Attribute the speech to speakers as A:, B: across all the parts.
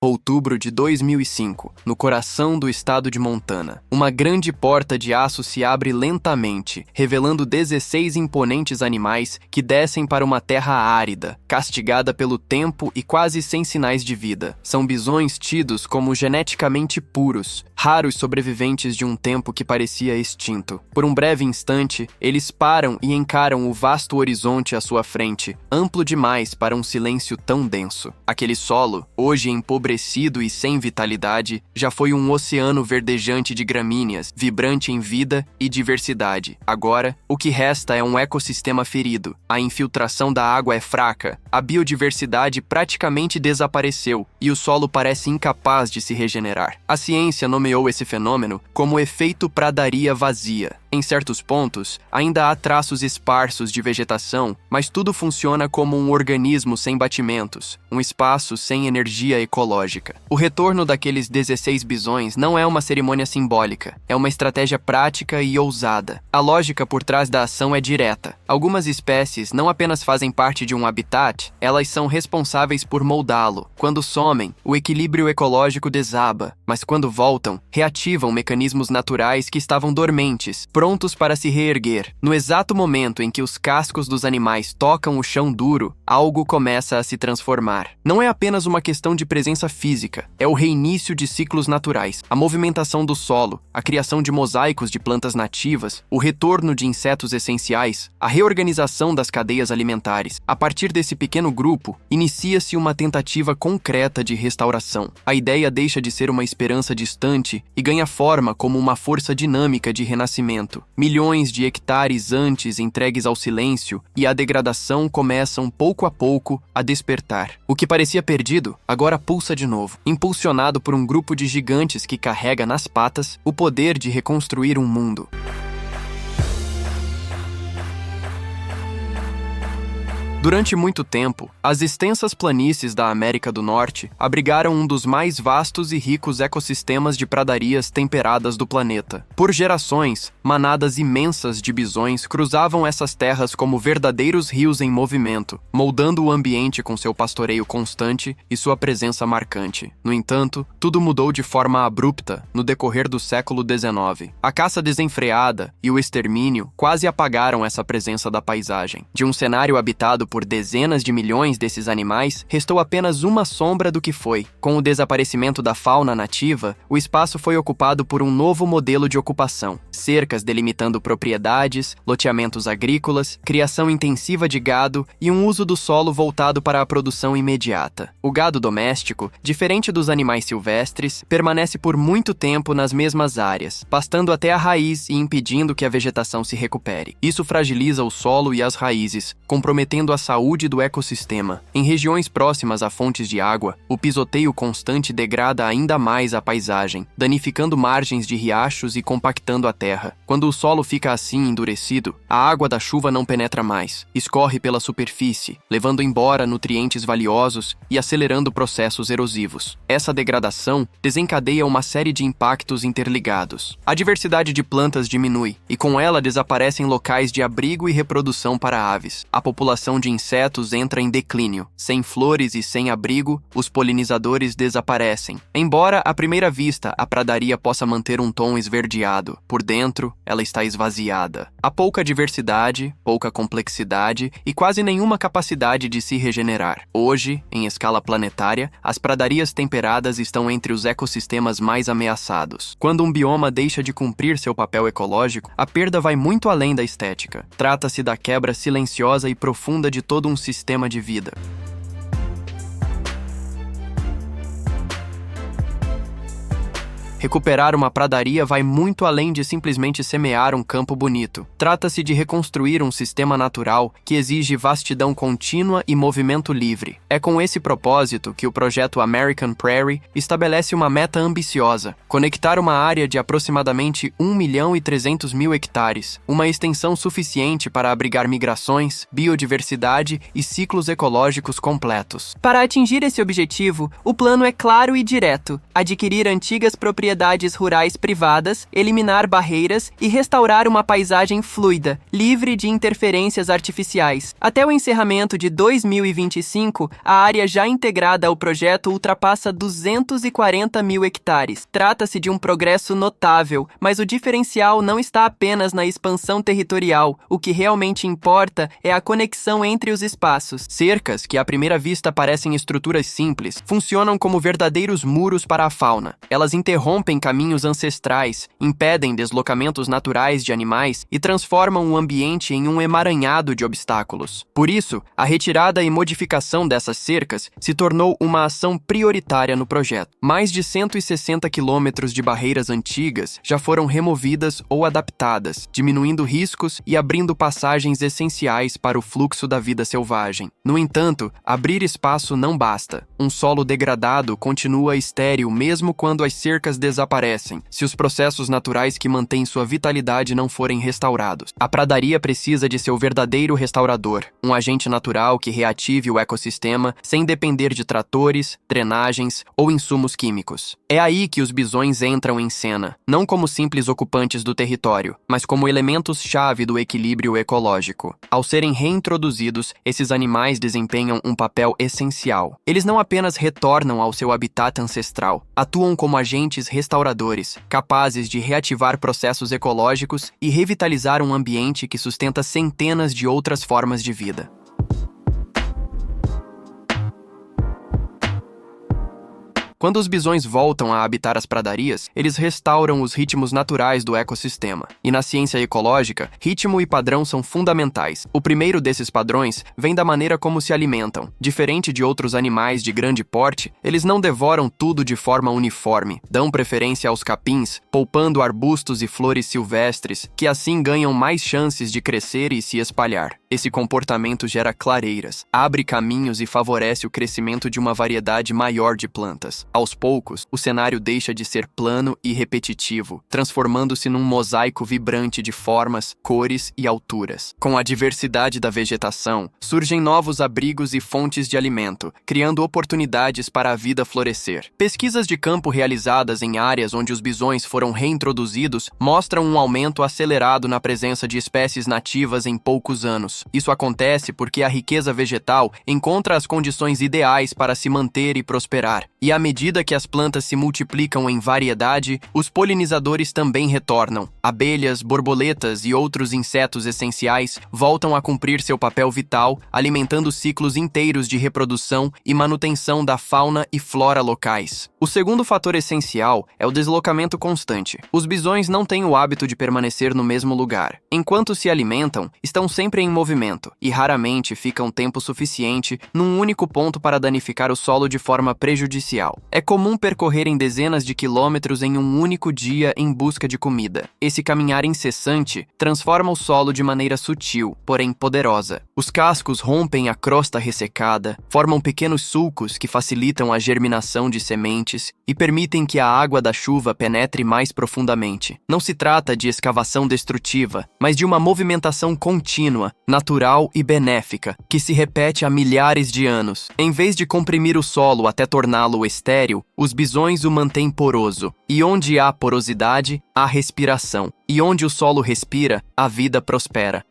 A: Outubro de 2005, no coração do estado de Montana. Uma grande porta de aço se abre lentamente, revelando 16 imponentes animais que descem para uma terra árida, castigada pelo tempo e quase sem sinais de vida. São bisões tidos como geneticamente puros, raros sobreviventes de um tempo que parecia extinto. Por um breve instante, eles param e encaram o vasto horizonte à sua frente, amplo demais para um silêncio tão denso. Aquele solo, hoje empobrecido e sem vitalidade, já foi um oceano verdejante de gramíneas, vibrante em vida e diversidade. Agora, o que resta é um ecossistema ferido. A infiltração da água é fraca, a biodiversidade praticamente desapareceu e o solo parece incapaz de se regenerar. A ciência nomeou esse fenômeno como efeito pradaria vazia. Em certos pontos, ainda há traços esparsos de vegetação, mas tudo funciona como um organismo sem batimentos, um espaço sem energia ecológica. O retorno daqueles 16 bisões não é uma cerimônia simbólica, é uma estratégia prática e ousada. A lógica por trás da ação é direta. Algumas espécies não apenas fazem parte de um habitat, elas são responsáveis por moldá-lo. Quando somem, o equilíbrio ecológico desaba, mas quando voltam, reativam mecanismos naturais que estavam dormentes, prontos para se reerguer. No exato momento em que os cascos dos animais tocam o chão duro, algo começa a se transformar. Não é apenas uma questão de presença física, é o reinício de ciclos naturais, a movimentação do solo, a criação de mosaicos de plantas nativas, o retorno de insetos essenciais, a reorganização das cadeias alimentares. A partir desse pequeno grupo, inicia-se uma tentativa concreta de restauração. A ideia deixa de ser uma esperança distante e ganha forma como uma força dinâmica de renascimento. Milhões de hectares antes entregues ao silêncio e à degradação começam pouco a pouco a despertar. O que parecia perdido, agora pulsa de novo, impulsionado por um grupo de gigantes que carrega nas patas o poder de reconstruir um mundo. Durante muito tempo, as extensas planícies da América do Norte abrigaram um dos mais vastos e ricos ecossistemas de pradarias temperadas do planeta. Por gerações, manadas imensas de bisões cruzavam essas terras como verdadeiros rios em movimento, moldando o ambiente com seu pastoreio constante e sua presença marcante. No entanto, tudo mudou de forma abrupta no decorrer do século XIX. A caça desenfreada e o extermínio quase apagaram essa presença da paisagem. De um cenário habitado por dezenas de milhões desses animais, restou apenas uma sombra do que foi. Com o desaparecimento da fauna nativa, o espaço foi ocupado por um novo modelo de ocupação. Cercas delimitando propriedades, loteamentos agrícolas, criação intensiva de gado e um uso do solo voltado para a produção imediata. O gado doméstico, diferente dos animais silvestres, permanece por muito tempo nas mesmas áreas, pastando até a raiz e impedindo que a vegetação se recupere. Isso fragiliza o solo e as raízes, comprometendo a saúde do ecossistema. Em regiões próximas a fontes de água, o pisoteio constante degrada ainda mais a paisagem, danificando margens de riachos e compactando a terra. Quando o solo fica assim endurecido, a água da chuva não penetra mais, escorre pela superfície, levando embora nutrientes valiosos e acelerando processos erosivos. Essa degradação desencadeia uma série de impactos interligados. A diversidade de plantas diminui, e com ela desaparecem locais de abrigo e reprodução para aves. A população de insetos entra em declínio. Sem flores e sem abrigo, os polinizadores desaparecem. Embora, à primeira vista, a pradaria possa manter um tom esverdeado, por dentro, ela está esvaziada. Há pouca diversidade, pouca complexidade e quase nenhuma capacidade de se regenerar. Hoje, em escala planetária, as pradarias temperadas estão entre os ecossistemas mais ameaçados. Quando um bioma deixa de cumprir seu papel ecológico, a perda vai muito além da estética. Trata-se da quebra silenciosa e profunda de todo um sistema de vida. Recuperar uma pradaria vai muito além de simplesmente semear um campo bonito. Trata-se de reconstruir um sistema natural que exige vastidão contínua e movimento livre. É com esse propósito que o projeto American Prairie estabelece uma meta ambiciosa: conectar uma área de aproximadamente 1.300.000 hectares, uma extensão suficiente para abrigar migrações, biodiversidade e ciclos ecológicos completos.
B: Para atingir esse objetivo, o plano é claro e direto: adquirir antigas propriedades
A: propriedades rurais privadas, eliminar barreiras e restaurar uma paisagem fluida, livre de interferências artificiais. Até o encerramento de 2025, a área já integrada ao projeto ultrapassa 240 mil hectares. Trata-se de um progresso notável, mas o diferencial não está apenas na expansão territorial. O que realmente importa é a conexão entre os espaços. Cercas, que à primeira vista parecem estruturas simples, funcionam como verdadeiros muros para a fauna. Elas interrompem caminhos ancestrais, impedem deslocamentos naturais de animais e transformam o ambiente em um emaranhado de obstáculos. Por isso, a retirada e modificação dessas cercas se tornou uma ação prioritária no projeto. Mais de 160 quilômetros de barreiras antigas já foram removidas ou adaptadas, diminuindo riscos e abrindo passagens essenciais para o fluxo da vida selvagem. No entanto, abrir espaço não basta. Um solo degradado continua estéril mesmo quando as cercas desaparecem, se os processos naturais que mantêm sua vitalidade não forem restaurados. A pradaria precisa de seu verdadeiro restaurador, um agente natural que reative o ecossistema sem depender de tratores, drenagens ou insumos químicos. É aí que os bisões entram em cena, não como simples ocupantes do território, mas como elementos-chave do equilíbrio ecológico. Ao serem reintroduzidos, esses animais desempenham um papel essencial. Eles não apenas retornam ao seu habitat ancestral, atuam como agentes restauradores, capazes de reativar processos ecológicos e revitalizar um ambiente que sustenta centenas de outras formas de vida. Quando os bisões voltam a habitar as pradarias, eles restauram os ritmos naturais do ecossistema. E na ciência ecológica, ritmo e padrão são fundamentais. O primeiro desses padrões vem da maneira como se alimentam. Diferente de outros animais de grande porte, eles não devoram tudo de forma uniforme. Dão preferência aos capins, poupando arbustos e flores silvestres, que assim ganham mais chances de crescer e se espalhar. Esse comportamento gera clareiras, abre caminhos e favorece o crescimento de uma variedade maior de plantas. Aos poucos, o cenário deixa de ser plano e repetitivo, transformando-se num mosaico vibrante de formas, cores e alturas. Com a diversidade da vegetação, surgem novos abrigos e fontes de alimento, criando oportunidades para a vida florescer. Pesquisas de campo realizadas em áreas onde os bisões foram reintroduzidos mostram um aumento acelerado na presença de espécies nativas em poucos anos. Isso acontece porque a riqueza vegetal encontra as condições ideais para se manter e prosperar, e à medida que as plantas se multiplicam em variedade, os polinizadores também retornam. Abelhas, borboletas e outros insetos essenciais voltam a cumprir seu papel vital, alimentando ciclos inteiros de reprodução e manutenção da fauna e flora locais. O segundo fator essencial é o deslocamento constante. Os bisões não têm o hábito de permanecer no mesmo lugar. Enquanto se alimentam, estão sempre em movimento e raramente ficam tempo suficiente num único ponto para danificar o solo de forma prejudicial. É comum percorrerem dezenas de quilômetros em um único dia em busca de comida. Esse caminhar incessante transforma o solo de maneira sutil, porém poderosa. Os cascos rompem a crosta ressecada, formam pequenos sulcos que facilitam a germinação de sementes e permitem que a água da chuva penetre mais profundamente. Não se trata de escavação destrutiva, mas de uma movimentação contínua, natural e benéfica, que se repete há milhares de anos. Em vez de comprimir o solo até torná-lo estéril, os bisões o mantêm poroso. E onde há porosidade, há respiração. E onde o solo respira, a vida prospera.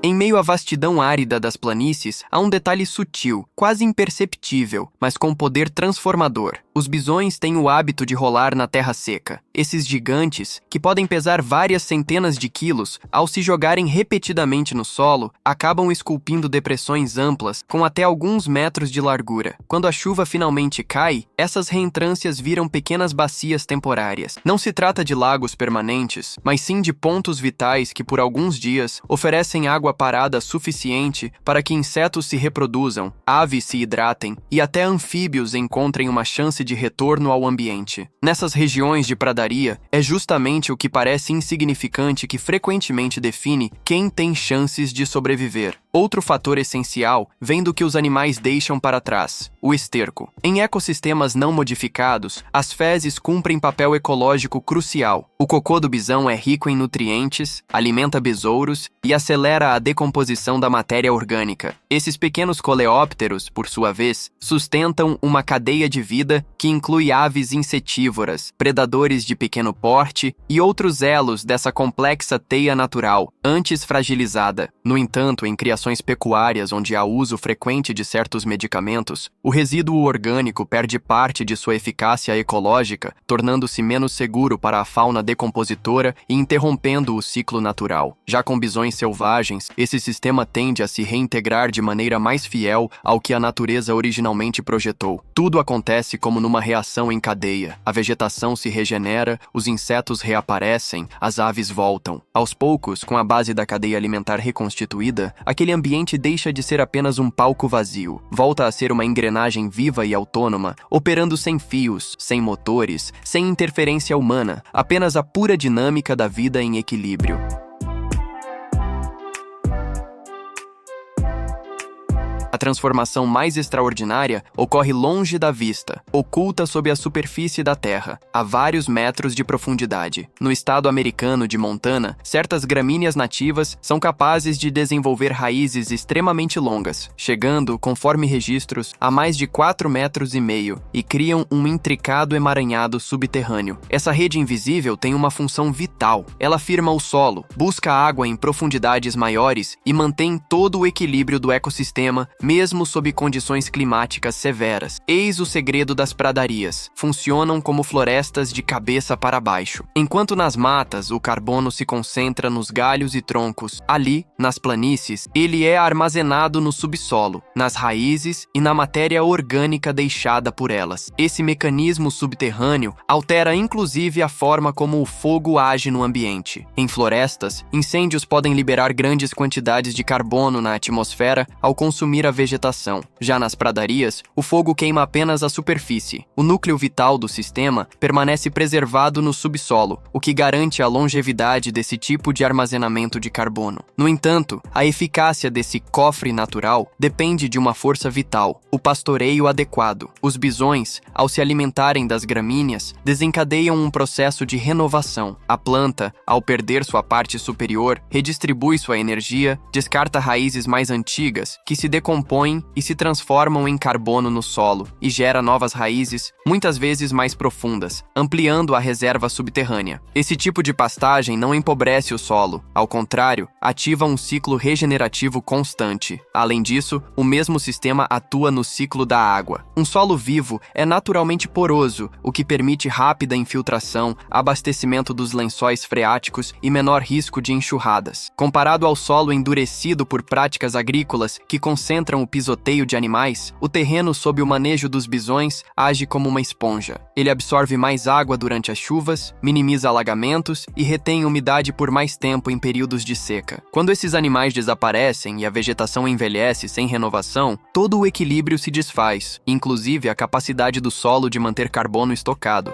A: Em meio à vastidão árida das planícies, há um detalhe sutil, quase imperceptível, mas com poder transformador. Os bisões têm o hábito de rolar na terra seca. Esses gigantes, que podem pesar várias centenas de quilos, ao se jogarem repetidamente no solo, acabam esculpindo depressões amplas com até alguns metros de largura. Quando a chuva finalmente cai, essas reentrâncias viram pequenas bacias temporárias. Não se trata de lagos permanentes, mas sim de pontos vitais que por alguns dias oferecem água parada suficiente para que insetos se reproduzam, aves se hidratem e até anfíbios encontrem uma chance de retorno ao ambiente. Nessas regiões de pradaria, é justamente o que parece insignificante que frequentemente define quem tem chances de sobreviver. Outro fator essencial vem do que os animais deixam para trás: o esterco. Em ecossistemas não modificados, as fezes cumprem papel ecológico crucial. O cocô do bisão é rico em nutrientes, alimenta besouros e acelera a decomposição da matéria orgânica. Esses pequenos coleópteros, por sua vez, sustentam uma cadeia de vida que inclui aves insetívoras, predadores de pequeno porte e outros elos dessa complexa teia natural, antes fragilizada. No entanto, em criações pecuárias onde há uso frequente de certos medicamentos, o resíduo orgânico perde parte de sua eficácia ecológica, tornando-se menos seguro para a fauna decompositora e interrompendo o ciclo natural. Já com bisões selvagens, esse sistema tende a se reintegrar de maneira mais fiel ao que a natureza originalmente projetou. Tudo acontece como numa reação em cadeia. A vegetação se regenera, os insetos reaparecem, as aves voltam. Aos poucos, com a base da cadeia alimentar reconstituída, aquele ambiente deixa de ser apenas um palco vazio. Volta a ser uma engrenagem viva e autônoma, operando sem fios, sem motores, sem interferência humana, apenas a pura dinâmica da vida em equilíbrio. A transformação mais extraordinária ocorre longe da vista, oculta sob a superfície da Terra, a vários metros de profundidade. No estado americano de Montana, certas gramíneas nativas são capazes de desenvolver raízes extremamente longas, chegando, conforme registros, a mais de 4,5 metros e criam um intricado emaranhado subterrâneo. Essa rede invisível tem uma função vital. Ela firma o solo, busca água em profundidades maiores e mantém todo o equilíbrio do ecossistema, mesmo sob condições climáticas severas. Eis o segredo das pradarias. Funcionam como florestas de cabeça para baixo. Enquanto nas matas o carbono se concentra nos galhos e troncos, ali, nas planícies, ele é armazenado no subsolo, nas raízes e na matéria orgânica deixada por elas. Esse mecanismo subterrâneo altera inclusive a forma como o fogo age no ambiente. Em florestas, incêndios podem liberar grandes quantidades de carbono na atmosfera ao consumir a vegetação. Já nas pradarias, o fogo queima apenas a superfície. O núcleo vital do sistema permanece preservado no subsolo, o que garante a longevidade desse tipo de armazenamento de carbono. No entanto, a eficácia desse cofre natural depende de uma força vital: o pastoreio adequado. Os bisões, ao se alimentarem das gramíneas, desencadeiam um processo de renovação. A planta, ao perder sua parte superior, redistribui sua energia, descarta raízes mais antigas, que se decompõem e se transformam em carbono no solo, e gera novas raízes, muitas vezes mais profundas, ampliando a reserva subterrânea. Esse tipo de pastagem não empobrece o solo, ao contrário, ativa um ciclo regenerativo constante. Além disso, o mesmo sistema atua no ciclo da água. Um solo vivo é naturalmente poroso, o que permite rápida infiltração, abastecimento dos lençóis freáticos e menor risco de enxurradas. Comparado ao solo endurecido por práticas agrícolas que concentram o pisoteio de animais, o terreno sob o manejo dos bisões age como uma esponja. Ele absorve mais água durante as chuvas, minimiza alagamentos e retém umidade por mais tempo em períodos de seca. Quando esses animais desaparecem e a vegetação envelhece sem renovação, todo o equilíbrio se desfaz, inclusive a capacidade do solo de manter carbono estocado.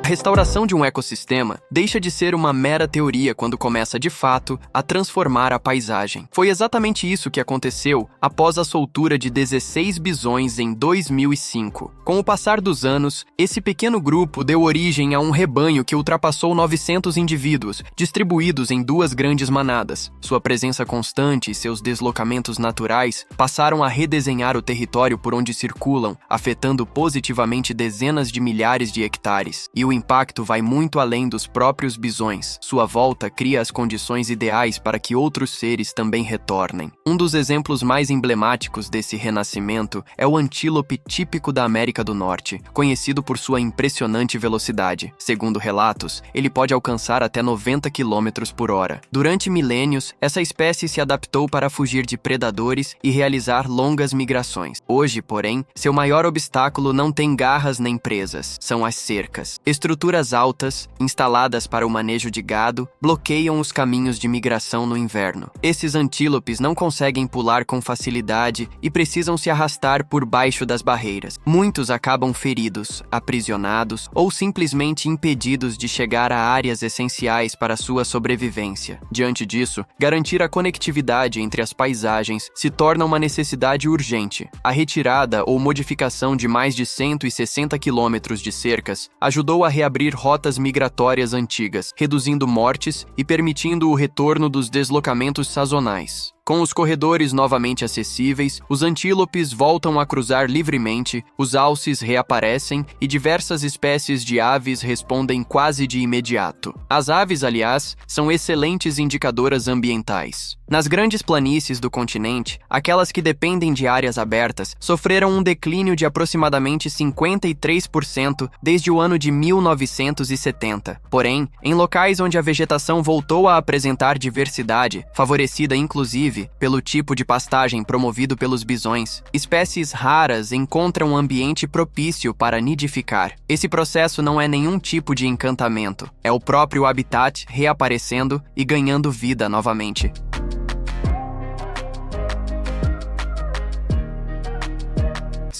A: A restauração de um ecossistema deixa de ser uma mera teoria quando começa, de fato, a transformar a paisagem. Foi exatamente isso que aconteceu após a soltura de 16 bisões em 2005. Com o passar dos anos, esse pequeno grupo deu origem a um rebanho que ultrapassou 900 indivíduos, distribuídos em 2 grandes manadas. Sua presença constante e seus deslocamentos naturais passaram a redesenhar o território por onde circulam, afetando positivamente dezenas de milhares de hectares. E o impacto vai muito além dos próprios bisões. Sua volta cria as condições ideais para que outros seres também retornem. Um dos exemplos mais emblemáticos desse renascimento é o antílope típico da América do Norte, conhecido por sua impressionante velocidade. Segundo relatos, ele pode alcançar até 90 km por hora. Durante milênios, essa espécie se adaptou para fugir de predadores e realizar longas migrações. Hoje, porém, seu maior obstáculo não tem garras nem presas, são as cercas. Estruturas altas, instaladas para o manejo de gado, bloqueiam os caminhos de migração no inverno. Esses antílopes não conseguem pular com facilidade e precisam se arrastar por baixo das barreiras. Muitos acabam feridos, aprisionados ou simplesmente impedidos de chegar a áreas essenciais para sua sobrevivência. Diante disso, garantir a conectividade entre as paisagens se torna uma necessidade urgente. A retirada ou modificação de mais de 160 quilômetros de cercas ajudou a reabrir rotas migratórias antigas, reduzindo mortes e permitindo o retorno dos deslocamentos sazonais. Com os corredores novamente acessíveis, os antílopes voltam a cruzar livremente, os alces reaparecem e diversas espécies de aves respondem quase de imediato. As aves, aliás, são excelentes indicadoras ambientais. Nas grandes planícies do continente, aquelas que dependem de áreas abertas sofreram um declínio de aproximadamente 53% desde o ano de 1970. Porém, em locais onde a vegetação voltou a apresentar diversidade, favorecida inclusive pelo tipo de pastagem promovido pelos bisões, espécies raras encontram um ambiente propício para nidificar. Esse processo não é nenhum tipo de encantamento, é o próprio habitat reaparecendo e ganhando vida novamente.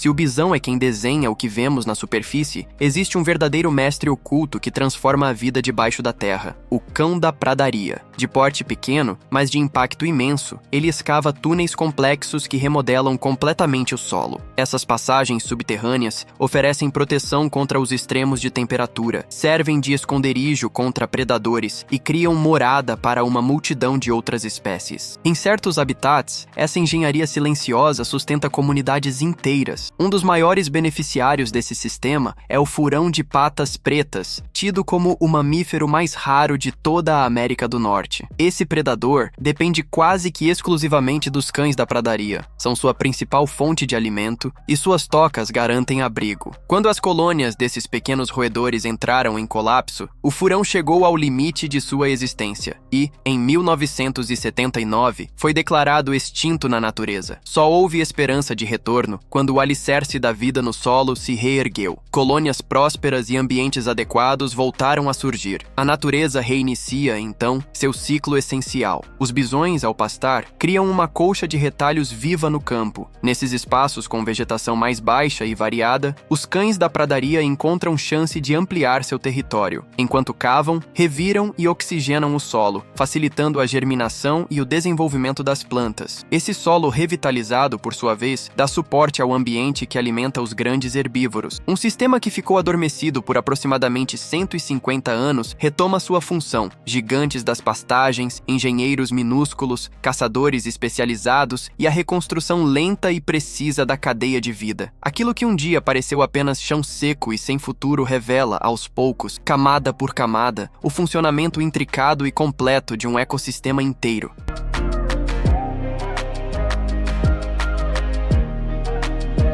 A: Se o bisão é quem desenha o que vemos na superfície, existe um verdadeiro mestre oculto que transforma a vida debaixo da terra, o cão da pradaria. De porte pequeno, mas de impacto imenso, ele escava túneis complexos que remodelam completamente o solo. Essas passagens subterrâneas oferecem proteção contra os extremos de temperatura, servem de esconderijo contra predadores e criam morada para uma multidão de outras espécies. Em certos habitats, essa engenharia silenciosa sustenta comunidades inteiras. Um dos maiores beneficiários desse sistema é o furão de patas pretas, tido como o mamífero mais raro de toda a América do Norte. Esse predador depende quase que exclusivamente dos cães da pradaria. São sua principal fonte de alimento e suas tocas garantem abrigo. Quando as colônias desses pequenos roedores entraram em colapso, o furão chegou ao limite de sua existência e, em 1979, foi declarado extinto na natureza. Só houve esperança de retorno quando o alicerce da vida no solo se reergueu. Colônias prósperas e ambientes adequados voltaram a surgir. A natureza reinicia, então, seu ciclo essencial. Os bisões, ao pastar, criam uma colcha de retalhos viva no campo. Nesses espaços com vegetação mais baixa e variada, os cães da pradaria encontram chance de ampliar seu território. Enquanto cavam, reviram e oxigenam o solo, facilitando a germinação e o desenvolvimento das plantas. Esse solo revitalizado, por sua vez, dá suporte ao ambiente que alimenta os grandes herbívoros. Um sistema que ficou adormecido por aproximadamente 150 anos retoma sua função. Gigantes das pastagens, engenheiros minúsculos, caçadores especializados e a reconstrução lenta e precisa da cadeia de vida. Aquilo que um dia pareceu apenas chão seco e sem futuro revela, aos poucos, camada por camada, o funcionamento intricado e completo de um ecossistema inteiro.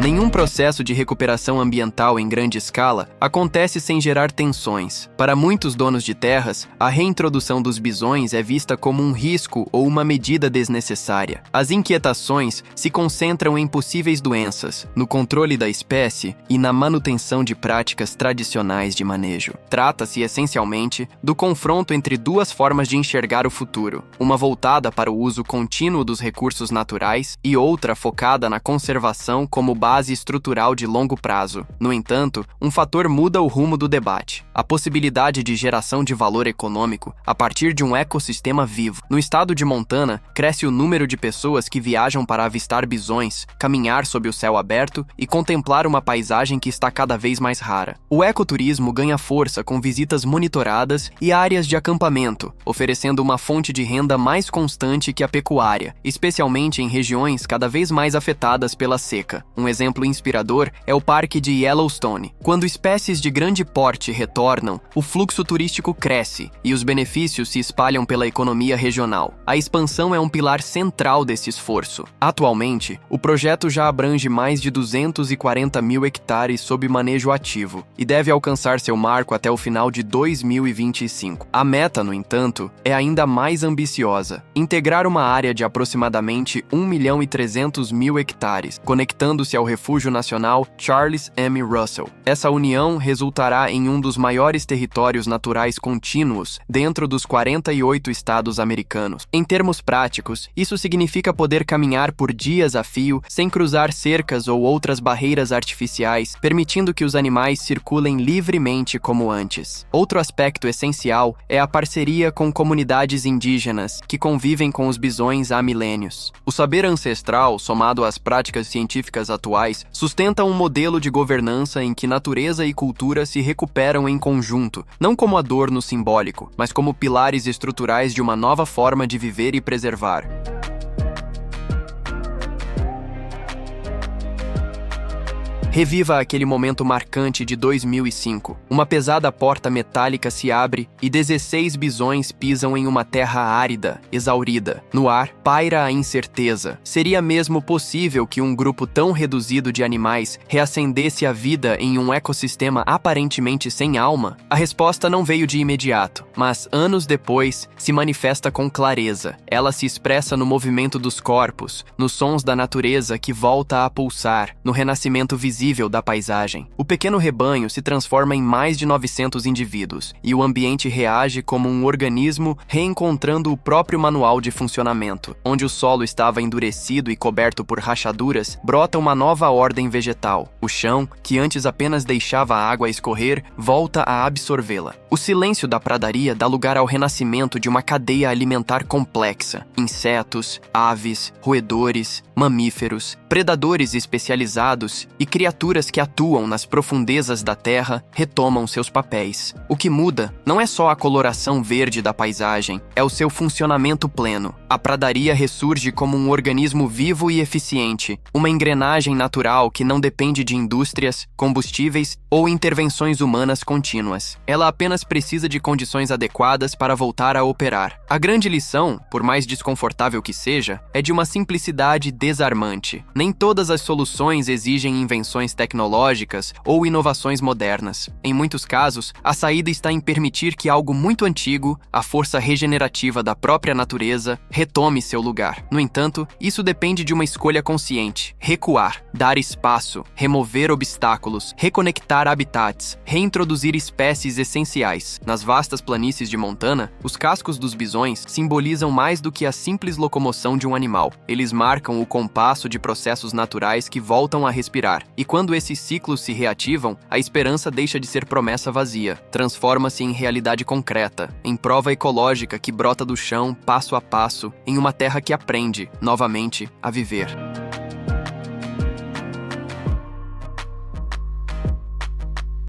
A: Nenhum processo de recuperação ambiental em grande escala acontece sem gerar tensões. Para muitos donos de terras, a reintrodução dos bisões é vista como um risco ou uma medida desnecessária. As inquietações se concentram em possíveis doenças, no controle da espécie e na manutenção de práticas tradicionais de manejo. Trata-se, essencialmente, do confronto entre duas formas de enxergar o futuro, uma voltada para o uso contínuo dos recursos naturais e outra focada na conservação como base estrutural de longo prazo. No entanto, um fator muda o rumo do debate: a possibilidade de geração de valor econômico a partir de um ecossistema vivo. No estado de Montana, cresce o número de pessoas que viajam para avistar bisões, caminhar sob o céu aberto e contemplar uma paisagem que está cada vez mais rara. O ecoturismo ganha força com visitas monitoradas e áreas de acampamento, oferecendo uma fonte de renda mais constante que a pecuária, especialmente em regiões cada vez mais afetadas pela seca. Um exemplo inspirador é o Parque de Yellowstone. Quando espécies de grande porte retornam, o fluxo turístico cresce e os benefícios se espalham pela economia regional. A expansão é um pilar central desse esforço. Atualmente, o projeto já abrange mais de 240 mil hectares sob manejo ativo e deve alcançar seu marco até o final de 2025. A meta, no entanto, é ainda mais ambiciosa: integrar uma área de aproximadamente 1.300.000 hectares, conectando-se ao Refúgio Nacional Charles M. Russell. Essa união resultará em um dos maiores territórios naturais contínuos dentro dos 48 estados americanos. Em termos práticos, isso significa poder caminhar por dias a fio sem cruzar cercas ou outras barreiras artificiais, permitindo que os animais circulem livremente como antes. Outro aspecto essencial é a parceria com comunidades indígenas que convivem com os bisões há milênios. O saber ancestral, somado às práticas científicas atuais, sustenta um modelo de governança em que natureza e cultura se recuperam em conjunto, não como adorno simbólico, mas como pilares estruturais de uma nova forma de viver e preservar. Reviva aquele momento marcante de 2005. Uma pesada porta metálica se abre e 16 bisões pisam em uma terra árida, exaurida. No ar, paira a incerteza. Seria mesmo possível que um grupo tão reduzido de animais reacendesse a vida em um ecossistema aparentemente sem alma? A resposta não veio de imediato, mas anos depois se manifesta com clareza. Ela se expressa no movimento dos corpos, nos sons da natureza que volta a pulsar, no renascimento visível da paisagem. O pequeno rebanho se transforma em mais de 900 indivíduos, e o ambiente reage como um organismo reencontrando o próprio manual de funcionamento. Onde o solo estava endurecido e coberto por rachaduras, brota uma nova ordem vegetal. O chão, que antes apenas deixava a água escorrer, volta a absorvê-la. O silêncio da pradaria dá lugar ao renascimento de uma cadeia alimentar complexa. Insetos, aves, roedores, mamíferos, predadores especializados e criaturas que atuam nas profundezas da terra retomam seus papéis. O que muda não é só a coloração verde da paisagem, é o seu funcionamento pleno. A pradaria ressurge como um organismo vivo e eficiente, uma engrenagem natural que não depende de indústrias, combustíveis ou intervenções humanas contínuas. Ela apenas precisa de condições adequadas para voltar a operar. A grande lição, por mais desconfortável que seja, é de uma simplicidade desarmante. Nem todas as soluções exigem invenções tecnológicas ou inovações modernas. Em muitos casos, a saída está em permitir que algo muito antigo, a força regenerativa da própria natureza, retome seu lugar. No entanto, isso depende de uma escolha consciente: recuar, dar espaço, remover obstáculos, reconectar habitats, reintroduzir espécies essenciais. Nas vastas planícies de Montana, os cascos dos bisões simbolizam mais do que a simples locomoção de um animal. Eles marcam o compasso de processos naturais que voltam a respirar. E quando esses ciclos se reativam, a esperança deixa de ser promessa vazia, transforma-se em realidade concreta, em prova ecológica que brota do chão, passo a passo, em uma terra que aprende, novamente, a viver.